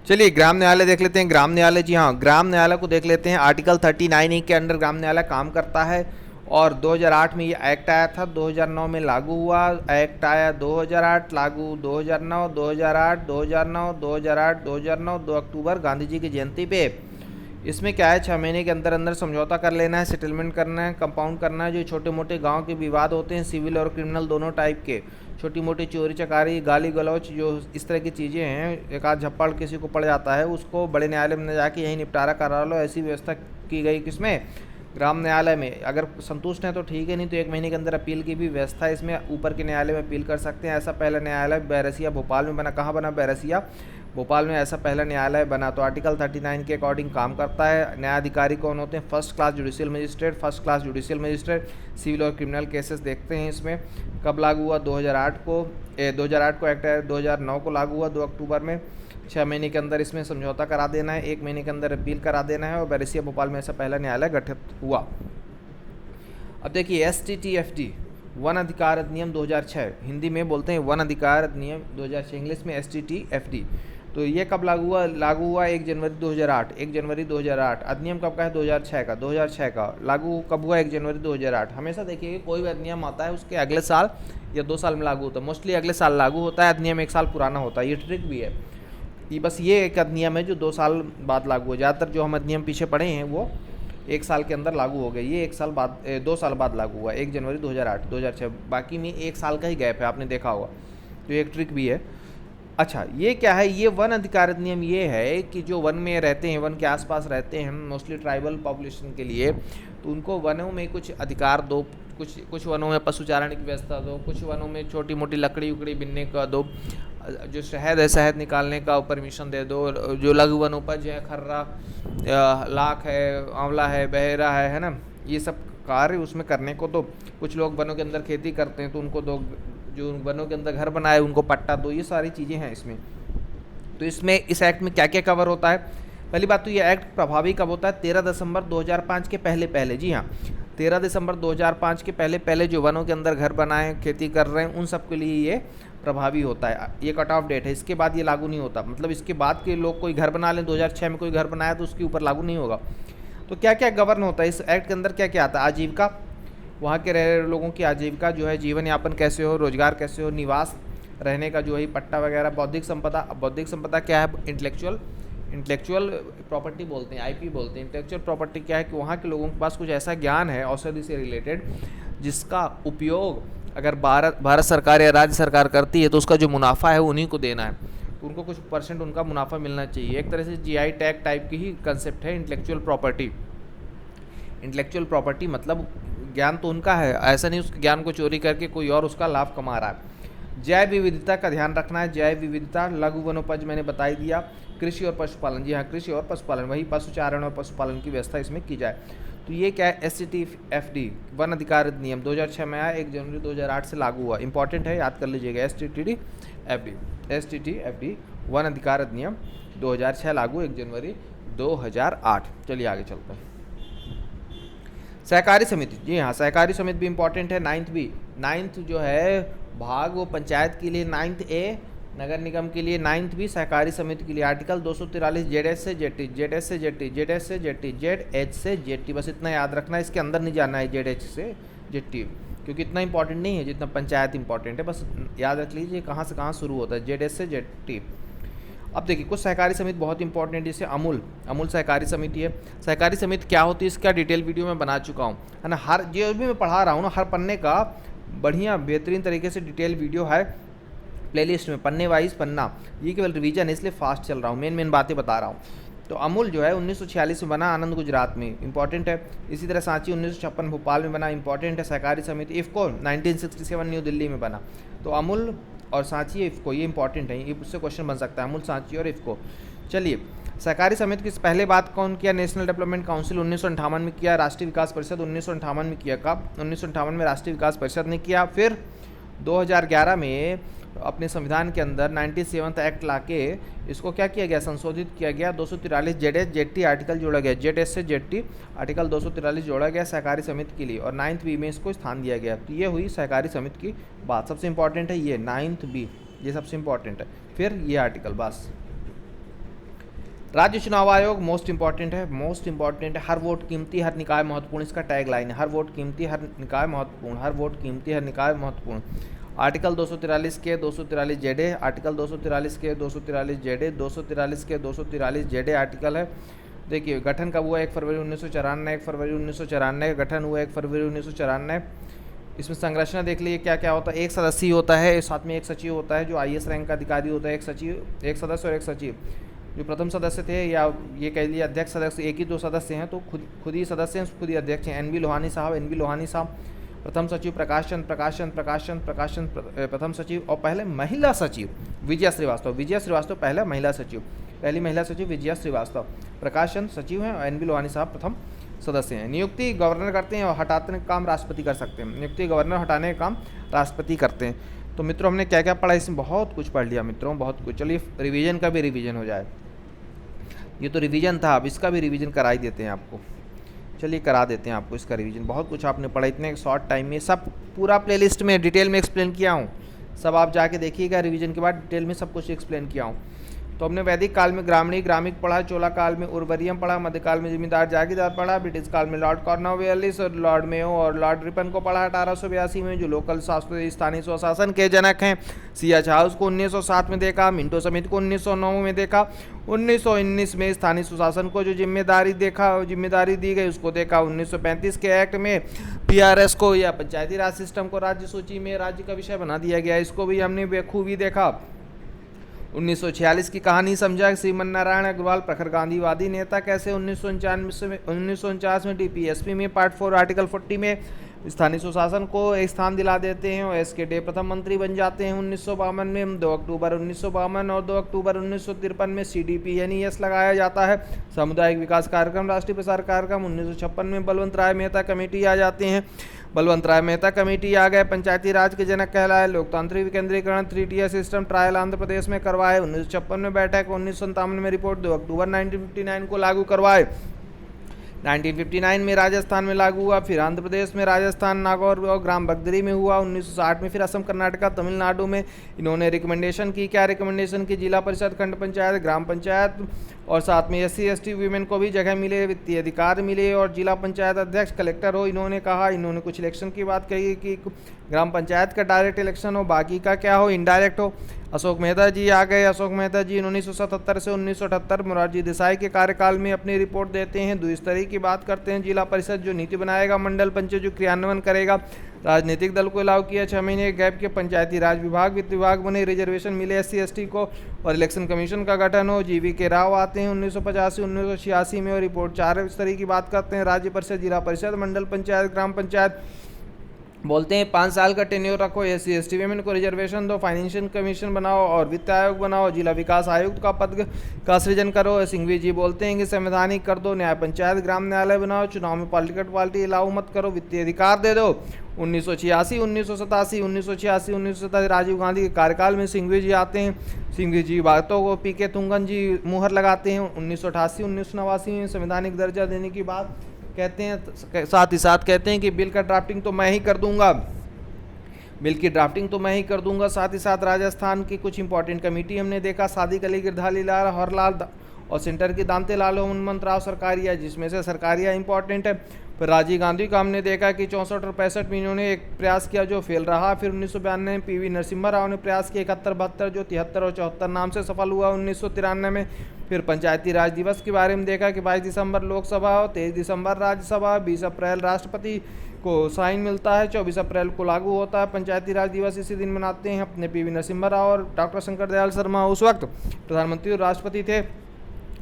चलिए ग्राम न्यायालय देख लेते हैं। ग्राम न्यायालय, जी हाँ, ग्राम न्यायालय को देख लेते हैं। आर्टिकल 39A के अंडर ग्राम न्यायालय काम करता है और 2008 में ये एक्ट आया था, 2009 में लागू हुआ। एक्ट आया 2008, लागू 2009, 2008, 2009, 2008, 2009, 2 अक्टूबर गांधी जी की जयंती पे। इसमें क्या है, 6 महीने के अंदर अंदर समझौता कर लेना है, सेटलमेंट करना है, कंपाउंड करना है। जो छोटे मोटे गांव के विवाद होते हैं, सिविल और क्रिमिनल दोनों टाइप के, छोटी मोटी चोरी चकारी, गाली गलौच, जो इस तरह की चीज़ें हैं, एक आध झप्पड़ किसी को पड़ जाता है, उसको बड़े न्यायालय में जाके यहीं निपटारा करा लो। ऐसी व्यवस्था की गई किसमें, ग्राम न्यायालय में। अगर संतुष्ट हैं तो ठीक है, नहीं तो 1 महीने के अंदर अपील की भी व्यवस्था है इसमें, ऊपर के न्यायालय में अपील कर सकते हैं। ऐसा पहला न्यायालय बैरसिया भोपाल में बना। कहाँ बना, बैरसिया भोपाल में ऐसा पहला न्यायालय बना। तो आर्टिकल 39 के अकॉर्डिंग काम करता है। न्यायाधिकारी कौन होते हैं, first class judicial magistrate, first class judicial magistrate. Civil और क्रिमिनल केसेस देखते हैं इसमें। कब लागू हुआ, 2008 को 2008 को एक्ट है, 2009 को लागू हुआ 2 अक्टूबर में। 6 महीने के अंदर इसमें समझौता करा देना है, 1 महीने के अंदर अपील करा देना है, और बैरसिया भोपाल में ऐसा पहला न्यायालय गठित हुआ। अब देखिए STT-FD, वन अधिकार अधिनियम 2006, हिंदी में बोलते हैं वन अधिकार अधिनियम 2006, इंग्लिश में STT-FD। तो ये कब लागू हुआ, लागू हुआ 1 जनवरी 2008, 1 जनवरी 2008। अधिनियम कब का है, 2006 का, 2006 का। लागू कब हुआ, 1 जनवरी 2008। हमेशा देखिए कोई भी अधिनियम आता है उसके अगले साल या 2 साल में लागू होता है, मोस्टली अगले साल लागू होता है। अधिनियम 1 साल पुराना होता है, ये ट्रिक भी है। ये बस ये एक अधिनियम है जो 2 साल बाद लागू हो। ज़्यादातर जो हम अधिनियम पीछे पढ़े हैं वो 1 साल के अंदर लागू हो गए। ये 1 साल बाद 2 साल बाद लागू हुआ, 1 जनवरी 2008, 2006। बाकी में 1 साल का ही गैप है, आपने देखा होगा। तो एक ट्रिक भी है। अच्छा, ये क्या है, ये वन अधिकार अधिनियम ये है कि जो वन में रहते हैं, वन के आसपास रहते हैं, मोस्टली ट्राइबल पॉपुलेशन के लिए, तो उनको वनों में कुछ अधिकार दो। कुछ वनों में पशुचारण की व्यवस्था दो, कुछ वनों में छोटी मोटी लकड़ी उकड़ी बिनने का दो, जो शहद है शहद निकालने का परमिशन दे दो। जो लघु वनोपज है, खर्रा, लाख है, आंवला है, बहेरा है ना, ये सब कार्य उसमें करने को दो। कुछ लोग वनों के अंदर खेती करते हैं तो उनको दो। जो वनों के अंदर घर बनाए उनको पट्टा दो। ये सारी चीज़ें हैं इसमें। तो इसमें इस एक्ट में क्या क्या कवर होता है। पहली बात तो ये एक्ट प्रभावी कब होता है, 13 दिसंबर 2005 के पहले पहले। जी हाँ, 13 दिसंबर 2005 के पहले पहले जो वनों के अंदर घर बनाए, खेती कर रहे हैं, उन सब के लिए ये प्रभावी होता है। ये कट ऑफ डेट है, इसके बाद ये लागू नहीं होता। मतलब इसके बाद के लोग कोई घर बना लें, 2006 में कोई घर बनाया तो उसके ऊपर लागू नहीं होगा। तो क्या क्या गवर्न होता है इस एक्ट के अंदर, क्या क्या आता है। आजीविका, वहाँ के रह रहे लोगों की आजीविका जो है, जीवन यापन कैसे हो, रोजगार कैसे हो, निवास रहने का जो है पट्टा वगैरह। बौद्धिक संपदा, बौद्धिक संपदा क्या है, इंटेलेक्चुअल प्रॉपर्टी बोलते हैं, IP बोलते हैं। इंटेलेक्चुअल प्रॉपर्टी क्या है कि वहाँ के लोगों के पास कुछ ऐसा ज्ञान है औषधि से रिलेटेड, जिसका उपयोग अगर भारत सरकार या राज्य सरकार करती है तो उसका जो मुनाफा है उन्हीं को देना है। तो उनको कुछ परसेंट उनका मुनाफा मिलना चाहिए। एक तरह से GI टैग टाइप की ही कंसेप्ट है इंटेलेक्चुअल प्रॉपर्टी। इंटेलेक्चुअल प्रॉपर्टी मतलब ज्ञान तो उनका है, ऐसा नहीं उस ज्ञान को चोरी करके कोई और उसका लाभ कमा रहा है। जैव विविधता का ध्यान रखना है। जैव विविधता, लघु वनोपज मैंने बता ही दिया। कृषि और पशुपालन, जी हाँ, कृषि और पशुपालन, वही पशुचारण और पशुपालन की व्यवस्था इसमें की जाए। तो ये क्या है, STT-FD, वन अधिकार अधिनियम 2006 में आया, 1 जनवरी 2008 से लागू हुआ। इंपॉर्टेंट है, याद कर लीजिएगा। STT-FD, वन अधिकार अधिनियम 2006, लागू 1 जनवरी 2008। चलिए आगे चलते हैं। सहकारी समिति, जी हाँ, सहकारी समिति भी इंपॉर्टेंट है। 9th जो है भाग वो पंचायत के लिए, 9th A नगर निगम के लिए, 9th B सहकारी समिति के लिए। आर्टिकल 243 ZS से ZT, ZS से ZT, ZS से ZT, ZH से ZT, बस इतना याद रखना है। इसके अंदर नहीं जाना है ZH से ZT, क्योंकि इतना इंपॉर्टेंट नहीं है जितना पंचायत इंपॉर्टेंट है। बस याद रख लीजिए कहाँ से कहाँ शुरू होता है, ZS से ZT। अब देखिए कुछ सहकारी समिति बहुत इंपॉर्टेंट, जैसे अमूल सहकारी समिति है। सहकारी समिति क्या होती है, इसका डिटेल वीडियो मैं बना चुका हूँ, है ना। हर जो भी मैं पढ़ा रहा हूँ ना, हर पन्ने का बढ़िया बेहतरीन तरीके से डिटेल वीडियो है प्लेलिस्ट में, पन्ने वाइज पन्ना। ये केवल रिवीजन है इसलिए फास्ट चल रहा हूँ, मेन बातें बता रहा हूँ। तो अमूल जो है 1946 में बना, आनंद गुजरात में, इंपॉर्टेंट है। इसी तरह सांची 1956 भोपाल में बना, इंपॉर्टेंट है। सहकारी समिति इफ़को 1967 न्यू दिल्ली में बना। तो अमूल और सांची, इफ़को, ये इंपॉर्टेंट है, ये उससे क्वेश्चन बन सकता है, अमूल, सांची और इफ़को। चलिए, सहकारी समिति की पहले बात कौन किया, नेशनल डेवलपमेंट काउंसिल 1958 में किया। राष्ट्रीय विकास परिषद 1958 में किया। कब, 1958 में राष्ट्रीय विकास परिषद ने किया। फिर 2011 में अपने संविधान के अंदर 97th एक्ट लाके इसको क्या किया गया, संशोधित किया गया। 243 ZS ZT आर्टिकल जोड़ा गया, ZS से ZT आर्टिकल 243 जोड़ा गया सहकारी समिति के लिए, और 9th B में इसको स्थान दिया गया। तो ये हुई सहकारी समिति की बात। सबसे इंपॉर्टेंट है ये 9th B, ये सबसे इंपॉर्टेंट है। फिर ये आर्टिकल, बस राज्य चुनाव आयोग मोस्ट इंपॉर्टेंट है, मोस्ट इंपॉर्टेंट है। हर वोट कीमती, हर निकाय महत्वपूर्ण, इसका टैग लाइन है, हर वोट कीमती, हर निकाय महत्वपूर्ण, हर वोट कीमती, हर निकाय महत्वपूर्ण। आर्टिकल 243 के 243 जेडे, आर्टिकल 243 के 243 जेडे, 243 के 243 जेडे आर्टिकल है। देखिए गठन कब हुआ, 1 फरवरी 1994, 1 फरवरी 1994 गठन हुआ, 1 फरवरी 1994। इसमें संरचना देख लीजिए क्या क्या होता है। एक सदस्य होता है, साथ में एक सचिव होता है जो IAS रैंक का अधिकारी होता है, एक सचिव, एक सदस्य और एक सचिव। जो प्रथम सदस्य थे या ये कह लीजिए अध्यक्ष सदस्य, एक ही 2 सदस्य हैं तो खुद ही सदस्य हैं, खुद ही अध्यक्ष हैं। NB लोहानी साहब प्रथम सचिव, प्रकाश चंद प्रथम सचिव, और पहले महिला सचिव विजया श्रीवास्तव पहला महिला सचिव, पहली महिला सचिव विजया श्रीवास्तव। प्रकाश चंद सचिव हैं और NB लोहानी साहब प्रथम सदस्य हैं। नियुक्ति गवर्नर करते हैं और हटाने का काम राष्ट्रपति कर सकते हैं। नियुक्ति गवर्नर, हटाने का काम राष्ट्रपति करते हैं। तो मित्रों हमने क्या क्या पढ़ा, इसमें बहुत कुछ पढ़ लिया मित्रों, बहुत कुछ। चलिए रिवीजन का भी रिवीजन हो जाए। ये तो रिवीजन था, अब इसका भी रिवीजन करा ही देते हैं आपको। चलिए करा देते हैं आपको इसका रिवीजन। बहुत कुछ आपने पढ़ा इतने शॉर्ट टाइम में, सब पूरा प्लेलिस्ट में डिटेल में एक्सप्लेन किया हूँ। सब आप जाके देखिएगा, रिवीजन के बाद डिटेल में सब कुछ एक्सप्लेन किया हूँ। तो हमने वैदिक काल में ग्रामिक पढ़ा, चोला काल में उर्वरियम पढ़ा, मध्यकाल में जमींदार जागीरदार पढ़ा, ब्रिटिश काल में लॉर्ड कॉर्नवालिस और लॉर्ड मेयो और लॉर्ड रिपन को पढ़ा 1882 में, जो लोकल शास्त्र स्थानीय स्वशासन के जनक हैं। C.H. हाउस को 1907 में देखा, मिंटो समिति को 1909 में देखा, 1919 में स्थानीय सुशासन को जो जिम्मेदारी दी गई उसको देखा, 1935 के एक्ट में PRS को या पंचायती राज सिस्टम को राज्य सूची में राज्य का विषय बना दिया गया, इसको भी हमने बेखूबी देखा। 1946 की कहानी समझा, श्रीमन नारायण अग्रवाल प्रखर गांधीवादी नेता कैसे 1949 में DPSP में पार्ट 4 आर्टिकल 40 में स्थानीय सुशासन को एक स्थान दिला देते हैं और SK डे प्रथम मंत्री बन जाते हैं 1952 में। 2 अक्टूबर 1952 और 2 अक्टूबर 1953 में CDP-NES लगाया जाता है। सामुदायिक विकास कार्यक्रम, राष्ट्रीय प्रसार कार्यक्रम। 1956 में बलवंत राय मेहता कमेटी आ जाते हैं, बलवंत राय मेहता कमेटी आ गए, पंचायती राज के जनक कहलाए। लोकतांत्रिक विकेंद्रीकरण 3 सिस्टम ट्रायल आंध्र प्रदेश में करवाए। 1956 में बैठक, 1957 में रिपोर्ट, 2 अक्टूबर 1959 को लागू करवाए। 1959 में राजस्थान में लागू हुआ, फिर आंध्र प्रदेश में, राजस्थान, नागौर और ग्राम बगदरी में हुआ। 1960 में फिर असम, कर्नाटका, तमिलनाडु में इन्होंने रिकमेंडेशन की। क्या रिकमेंडेशन की? जिला परिषद, खंड पंचायत, ग्राम पंचायत और साथ में SC ST वीमेन को भी जगह मिले, वित्तीय अधिकार मिले और जिला पंचायत अध्यक्ष कलेक्टर हो। इन्होंने कहा, इन्होंने कुछ इलेक्शन की बात कही कि ग्राम पंचायत का डायरेक्ट इलेक्शन हो, बाकी का क्या हो, इनडायरेक्ट हो। अशोक मेहता जी आ गए। अशोक मेहता जी 1977 से 1978 मोरारजी देसाई के कार्यकाल में अपनी रिपोर्ट देते हैं। द्विस्तरीय की बात करते हैं। जिला परिषद जो नीति बनाएगा, मंडल पंच जो क्रियान्वयन करेगा, राजनीतिक दल को अलाउ किया। 6 महीने के गैप के पंचायती राज विभाग, वित्त विभाग बने, रिजर्वेशन मिले SC ST को और इलेक्शन कमीशन का गठन हो। GV राव आते हैं 1985-1986 में और रिपोर्ट 4 स्तरीय की बात करते हैं। राज्य परिषद, जिला परिषद, मंडल पंचायत, ग्राम पंचायत। बोलते हैं 5 साल का टेन्योर रखो, SC ST वीमेन को रिजर्वेशन दो, फाइनेंशियल कमीशन बनाओ और वित्त आयोग बनाओ, जिला विकास आयुक्त का पद का सृजन करो। सिंघवी जी बोलते हैं कि संवैधानिक कर दो, न्याय पंचायत, ग्राम न्यायालय बनाओ, चुनाव में पॉलिटिकल पार्टी अलाउ मत करो, वित्तीय अधिकार दे दो। 1986, 1987, 1986, 1987 राजीव गांधी के कार्यकाल में सिंघवी जी आते हैं। सिंघवी जी बातों को PK तुंगन जी मुहर लगाते हैं। 1988, 1989 में संवैधानिक दर्जा देने की बात कहते हैं। साथ ही साथ कहते हैं कि बिल का ड्राफ्टिंग तो मैं ही कर दूंगा, बिल की ड्राफ्टिंग तो मैं ही कर दूंगा। साथ ही साथ राजस्थान की कुछ इंपॉर्टेंट कमेटी हमने देखा, सादिक अली, गिरधारी लाल, हरलाल और सेंटर की दांते लाल, हनुमंत राव सरकारिया, जिसमें से सरकारिया इंपॉर्टेंट है। फिर राजीव गांधी का हमने देखा कि 64 और 65 में इन्होंने एक प्रयास किया जो फेल रहा। फिर 1992 में PV नरसिम्हा राव ने प्रयास किया, 71, 72 जो 73 और 74 नाम से सफल हुआ। 1993 में फिर पंचायती राज दिवस के बारे में देखा कि 22 दिसंबर लोकसभा और 23 दिसंबर राज्यसभा, 20 अप्रैल राष्ट्रपति को साइन मिलता है, 24 अप्रैल को लागू होता है। पंचायती राज दिवस इसी दिन मनाते हैं। अपने PV नरसिम्हा राव और डॉक्टर शंकर दयाल शर्मा उस वक्त प्रधानमंत्री और राष्ट्रपति थे।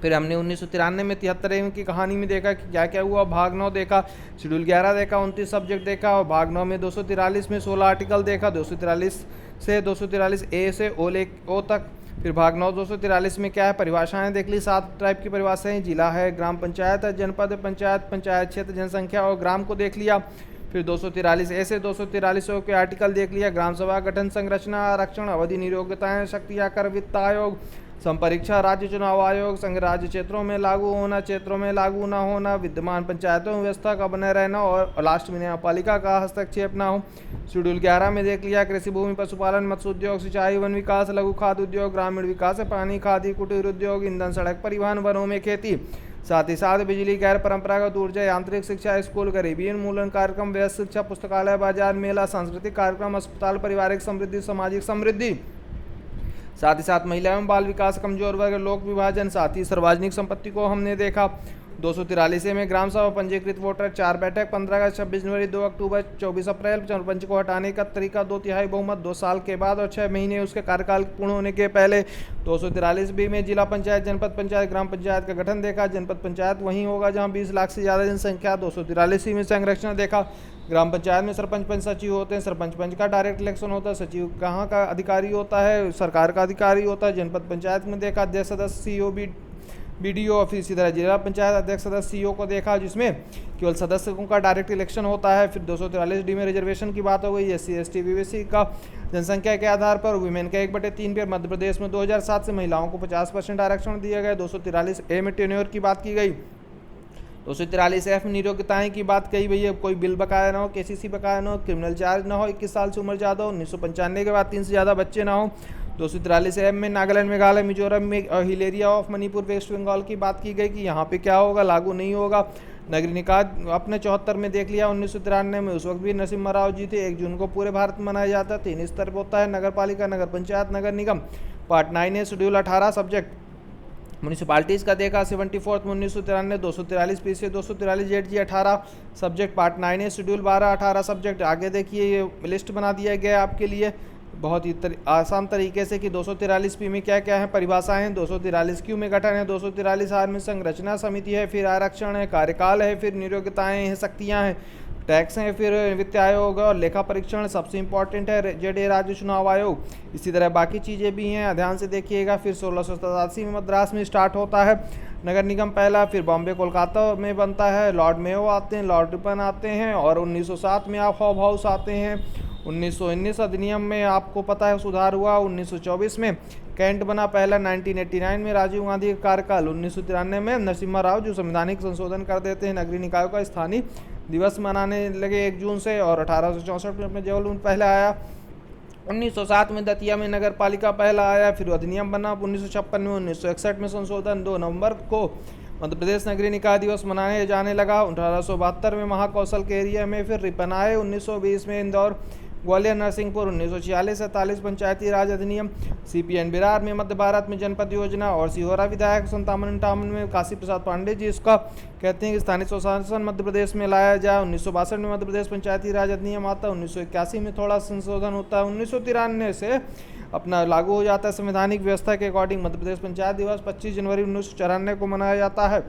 फिर हमने 1993 में 73 की कहानी में देखा कि क्या क्या हुआ। भाग 9 देखा, शेड्यूल 11 देखा, 29 सब्जेक्ट देखा और भाग 9 में 243 में 16 आर्टिकल देखा, 243 से 243 A से O तक। फिर भाग 9 243 में क्या है, परिभाषाएं देख ली, 7 टाइप की परिभाषाएं, जिला है, ग्राम पंचायत है, जनपद पंचायत, पंचायत क्षेत्र, जनसंख्या और ग्राम को देख लिया। फिर 243 A से 243 O के आर्टिकल देख लिया, ग्राम सभा, गठन, संरचना, आरक्षण, अवधि, नियोक्ताएं, शक्ति, कर, वित्त आयोग, संपरीक्षा राज्य चुनाव आयोग, संघ राज्य क्षेत्रों में लागू होना, क्षेत्रों में लागू न होना, विद्यमान पंचायतों व्यवस्था का बने रहना और लास्ट में न्यायपालिका का हस्तक्षेप न हो। शेड्यूल 11 में देख लिया कृषि भूमि, पशुपालन, मत्स्य उद्योग, सिंचाई, वन विकास, लघु खाद्य उद्योग, ग्रामीण विकास, पानी, खादी, कुटीर उद्योग, ईंधन, सड़क परिवहन, वनों में खेती, साथ ही साथ बिजली, गैर परंपरागत ऊर्जा, यांत्रिक शिक्षा, स्कूल, गरीबी उन्मूलन कार्यक्रम, व्यस्त शिक्षा, पुस्तकालय, बाजार, मेला, सांस्कृतिक कार्यक्रम, अस्पताल, पारिवारिक समृद्धि, सामाजिक समृद्धि, साथ ही साथ महिला एवं बाल विकास, कमजोर वर्ग, लोक विभाजन, साथ ही सार्वजनिक संपत्ति को हमने देखा। 243 में ग्राम सभा पंजीकृत वोटर 4 बैठक 15 अगस्त, 26 जनवरी, 2 अक्टूबर, 24 अप्रैल, सरपंच को हटाने का तरीका 2/3 बहुमत 2 साल के बाद और 6 महीने उसके कार्यकाल पूर्ण होने के पहले। 243 बी में जिला पंचायत, जनपद पंचायत, ग्राम पंचायत का गठन देखा। जनपद पंचायत वहीं होगा जहां 20 लाख से ज़्यादा जनसंख्या। 243 में संरक्षण देखा। ग्राम पंचायत में सरपंच पंच सचिव होते हैं। सरपंच पंच का डायरेक्ट इलेक्शन होता है। सचिव कहाँ का अधिकारी होता है? सरकार का अधिकारी होता है। जनपद पंचायत में देखा अध्यक्ष सदस्य, सीओ, बीडीओ और फिर इसी तरह जिला पंचायत अध्यक्ष सदस्य, सीओ को देखा जिसमें केवल सदस्यों का डायरेक्ट इलेक्शन होता है। फिर 243 डी में रिजर्वेशन की बात हो गई। एससी, एसटी, बीसीसी का जनसंख्या के आधार पर वुमेन का 1/3 पे। मध्य प्रदेश में 2007 से महिलाओं को 50% आरक्षण दिया गया। 243 ए में टेन्योर की बात की गई। 243 एफ में नियोक्ताएं की बात कही भैया, कोई बिल बकाया ना हो, केसीसी बकाया ना हो, क्रिमिनल चार्ज ना हो, 21 साल से उम्र ज़्यादा हो, 1995 के बाद 3 से ज़्यादा बच्चे ना हो। 243 एम में नागालैंड, मेघालय, मिजोरम में और हिलेरिया ऑफ मणिपुर, वेस्ट बंगाल की बात की गई कि यहाँ पे क्या होगा, लागू नहीं होगा। नगरीय निकाय अपने 74 में देख लिया। 1993 में उस वक्त भी नरसिम्हा राव जी थे। 1 जून को पूरे भारत में मनाया जाता है। 3 स्तर पर होता है, नगर पालिका, नगर पंचायत, नगर निगम। पार्ट 9 है, शेड्यूल 18 सब्जेक्ट म्यूनिसिपालिटीज़ का देखा। 74 में 1993, 243 पी से 243 जेड जी 18 सब्जेक्ट। पार्ट 9 है, शेड्यूल 12 18 सब्जेक्ट। आगे देखिए ये लिस्ट बना दिया गया आपके लिए बहुत ही आसान तरीके से कि 243 पी में क्या क्या है, परिभाषाएं हैं। 243 क्यू में गठन है। 243 आर में संरचना समिति है। फिर आरक्षण है, कार्यकाल है, फिर नियोक्ताएं हैं, शक्तियां हैं, टैक्स हैं, फिर वित्त आयोग और लेखा परीक्षण सबसे इंपॉर्टेंट है, जेडे राज्य चुनाव आयोग। इसी तरह बाकी चीज़ें भी हैं, ध्यान से देखिएगा। फिर 1687 में मद्रास में स्टार्ट होता है नगर निगम पहला। फिर बॉम्बे कोलकाता में बनता है। लॉर्ड मेयो आते हैं, लॉर्ड रिपन आते हैं और 1907 में आप हॉब हाउस आते हैं। 1919 अधिनियम में आपको पता है सुधार हुआ। 1924 में कैंट बना पहला। 1989 में राजीव गांधी का कार्यकाल। 1993 में नरसिम्हा राव जो संवैधानिक संशोधन कर देते हैं, नगरीय निकायों का स्थानीय दिवस मनाने लगे 1 जून से। और 1864 में अपने जबलपुर पहला आया। 1907 में दतिया में नगर पालिका पहला आया। फिर अधिनियम बना 1956 में। 1961 में संशोधन 2 नवंबर को मध्य प्रदेश नगरीय निकाय दिवस मनाने जाने लगा। 1872 में महाकौशल के एरिया में फिर रिपन आए। 1920 में इंदौर, ग्वालियर, नरसिंहपुर। 1946-47 पंचायती राज अधिनियम। सीपीएन बिरार में मध्य भारत में जनपद योजना और सिहोरा विधायक 57-58 में काशी प्रसाद पांडे जी इसका कहते हैं कि स्थानीय स्वशासन मध्य प्रदेश में लाया जाए। 1962 में मध्य प्रदेश पंचायती राज अधिनियम आता है। 1981 में थोड़ा संशोधन होता है। 1993 से अपना लागू हो जाता है संवैधानिक व्यवस्था के अकॉर्डिंग। मध्य प्रदेश पंचायत दिवस 25 जनवरी 1994 को मनाया जाता है।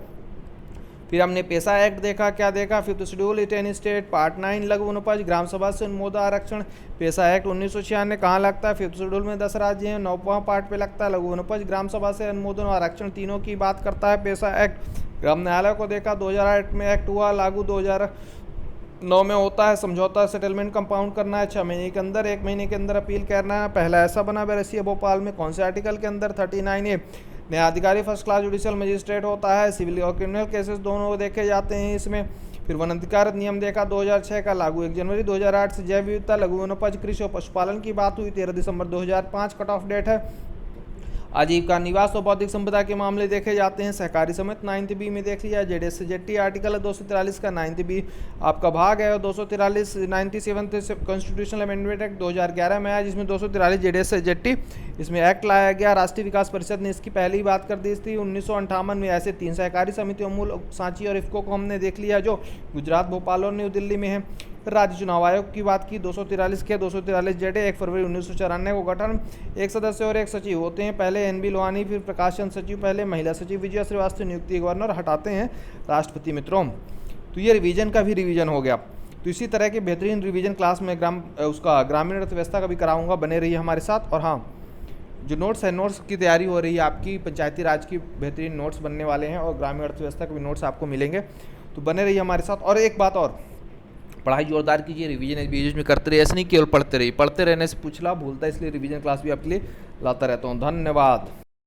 फिर हमने पेशा एक्ट देखा, क्या देखा, 5th शेड्यूल, 10 स्टेट, पार्ट 9 लघु वनोपज, ग्राम सभा से अनुमोदन आरक्षण। पेशा एक्ट 1996 कहाँ लगता है? 5th शेड्यूल में 10 राज्य हैं, 9वां पार्ट पे लगता है। लघु वनोपज, ग्राम सभा से अनुमोदन और आरक्षण तीनों की बात करता है पेशा एक्ट। ग्राम न्यायालय को देखा, 2008 में एक्ट हुआ लागू। 2009 में होता है समझौता, सेटलमेंट कंपाउंड करना है 6 महीने के अंदर, 1 महीने के अंदर अपील करना है। पहला ऐसा बना बैरसिया भोपाल में, कौन से आर्टिकल के अंदर? 39A। न्यायाधिकारी फर्स्ट क्लास जुडिशियल मजिस्ट्रेट होता है। सिविल और क्रिमिनल केसेस दोनों देखे जाते हैं इसमें। फिर वन अधिकार नियम देखा 2006 का लागू 1 जनवरी 2008 से। जैव विविधता, लघु वनोपज, कृषि और पशुपालन की बात हुई 13 दिसंबर 2005 कट ऑफ डेट है। आजीविका, निवास और बौद्धिक संपदा के मामले देखे जाते हैं। सहकारी समिति 9th बी में देख लिया। जेडीएस जेटी आर्टिकल है 243 का 9th बी आपका भाग है। और 243 97 कॉन्स्टिट्यूशनल अमेंडमेंट एक्ट 2011 में आया जिसमें 243 जेडीएस जेटी इसमें एक्ट लाया गया। राष्ट्रीय विकास परिषद ने इसकी पहली बात कर दी थी। 1958 में ऐसे 3 सहकारी समितियों अमूल, सांची और इफ्को को हमने देख लिया जो गुजरात, भोपाल और न्यू दिल्ली में है। फिर राज्य चुनाव आयोग की बात की 243 के 243 जेडे 1 फरवरी 1994 को गठन। 1 सदस्य और 1 सचिव होते हैं। पहले एनबी लोहानी, फिर प्रकाशन सचिव, पहले महिला सचिव विजया श्रीवास्तव नियुक्ति गवर्नर, हटाते हैं राष्ट्रपति। मित्रों तो ये रिवीजन का भी रिवीजन हो गया। तो इसी तरह के बेहतरीन रिवीजन क्लास में ग्रामीण अर्थव्यवस्था का भी कराऊंगा, बने रहिए हमारे साथ। और हाँ, जो नोट्स है, नोट्स की तैयारी हो रही है आपकी, पंचायती राज की बेहतरीन नोट्स बनने वाले हैं और ग्रामीण अर्थव्यवस्था के भी नोट्स आपको मिलेंगे, तो बने रहिए हमारे साथ। और एक बात और, पढ़ाई जोरदार कीजिए, रिवीजन बीच में करते रहिए, ऐसे नहीं केवल पढ़ते रहिए, पढ़ते रहने से पूछला भूलता है, इसलिए रिवीजन क्लास भी आपके लिए लाता रहता हूँ। धन्यवाद।